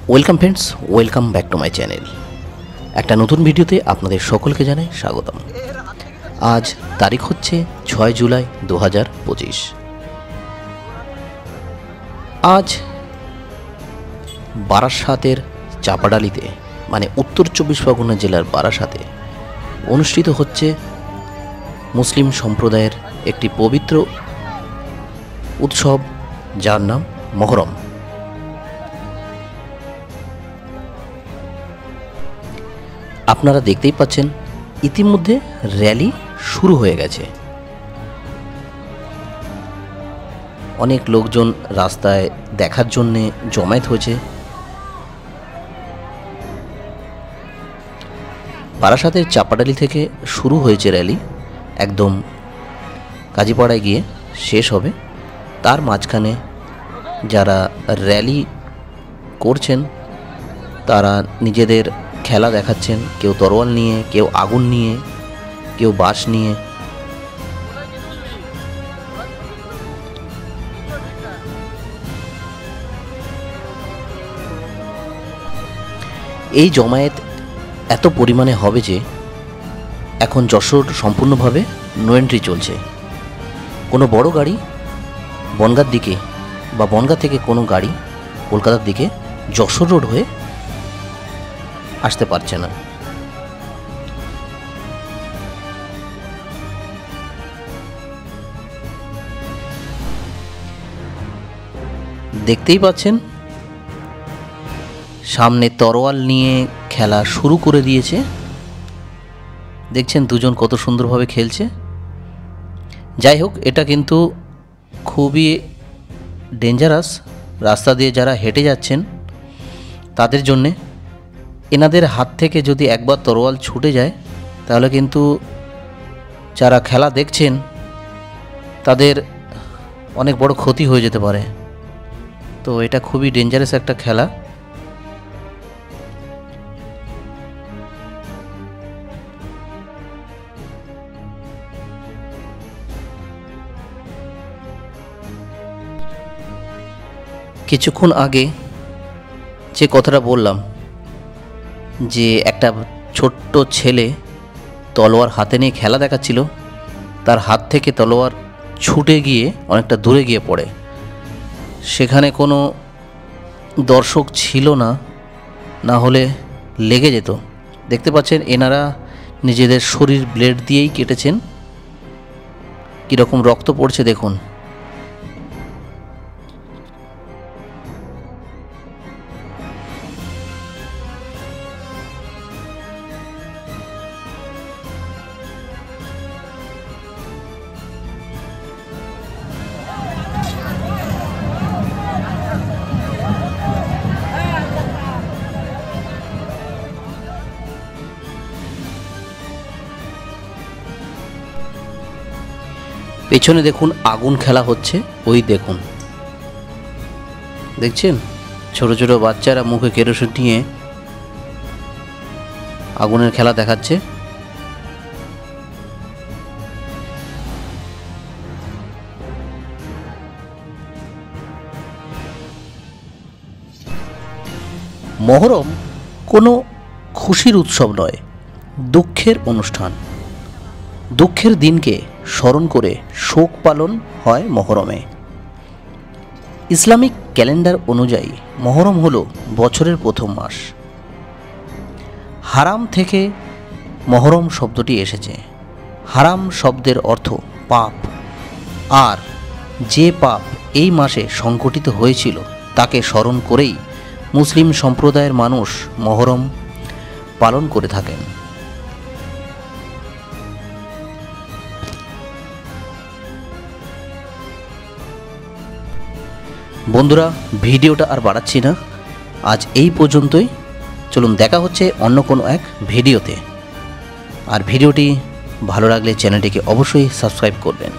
Welcome friends, welcome back to my channel. একটা নতুন ভিডিওতে আপনাদের সকলকে জানাই স্বাগতম। আজ তারিখ হচ্ছে 6 জুলাই 2025। আজ বারাসাতের চাপাডালিতে মানে উত্তর 24 পরগনা জেলার বারাসাতে অনুষ্ঠিত হচ্ছে মুসলিম সম্প্রদায়ের একটি পবিত্র উৎসব, যার নাম মহরম। আপনারা দেখতেই পাচ্ছেন ইতিমধ্যে র্যালি শুরু হয়ে গেছে। অনেক লোকজন রাস্তায় দেখার জন্যে জমায়েত হয়েছে। বারাসাতের চাপাডালি থেকে শুরু হয়েছে র্যালি, একদম কাজীপাড়ায় গিয়ে শেষ হবে। তার মাঝখানে যারা র্যালি করছেন তারা নিজেদের খেলা দেখাচ্ছেন, কেউ তরোয়াল নিয়ে, কেউ আগুন নিয়ে, কেউ বাঁশ নিয়ে। এই জমায়েত এত পরিমাণে হবে যে এখন যশোর সম্পূর্ণভাবে নো এন্ট্রি চলছে। কোনো বড় গাড়ি বনগাঁর দিকে বা বনগাঁ থেকে কোনো গাড়ি কলকাতার দিকে যশোর রোড হয়ে আসতে পারছে না। দেখতেই পাচ্ছেন সামনে তরোয়াল নিয়ে খেলা শুরু করে দিয়েছে। দেখছেন দুজন কত সুন্দরভাবে খেলছে। যাই হোক, এটা কিন্তু খুবই ডেঞ্জারাস। রাস্তা দিয়ে যারা হেঁটে যাচ্ছেন তাদের জন্যে এনাদের হাত থেকে যদি একবার তরোয়াল ছুটে যায় তাহলে কিন্তু যারা খেলা দেখছেন তাদের অনেক বড় ক্ষতি হয়ে যেতে পারে। তো এটা খুবই ডেঞ্জারাস একটা খেলা। কিছুক্ষণ আগে যে কথাটা বললাম যে একটা ছোট্ট ছেলে তলোয়ার হাতে নিয়ে খেলা দেখাচ্ছিল, তার হাত থেকে তলোয়ার ছুটে গিয়ে অনেকটা দূরে গিয়ে পড়ে। সেখানে কোনো দর্শক ছিল না, না হলে লেগে যেত। দেখতে পাচ্ছেন এনারা নিজেদের শরীর ব্লেড দিয়েই কেটেছেন। কীরকম রক্ত পড়ছে দেখুন। পেছনে দেখুন আগুন খেলা হচ্ছে, ওই দেখুন, দেখছেন ছোট ছোট বাচ্চারা মুখে কেরোসিন নিয়ে আগুনের খেলা দেখাচ্ছে। মহরম কোনো খুশির উৎসব নয়, দুঃখের অনুষ্ঠান। দুঃখের দিনকে স্মরণ করে শোক পালন হয় মহরমে। ইসলামিক ক্যালেন্ডার অনুযায়ী মহরম হলো বছরের প্রথম মাস। হারাম থেকে মহরম শব্দটি এসেছে। হারাম শব্দের অর্থ পাপ, আর যে পাপ এই মাসে সংঘটিত হয়েছিল তাকে স্মরণ করেই মুসলিম সম্প্রদায়ের মানুষ মহরম পালন করে থাকেন। বন্ধুরা, ভিডিওটা আর বাড়াচ্ছি না, আজ এই পর্যন্তই। চলুন দেখা হচ্ছে অন্য কোনো এক ভিডিওতে। আর ভিডিওটি ভালো লাগলে চ্যানেলটিকে অবশ্যই সাবস্ক্রাইব করবেন।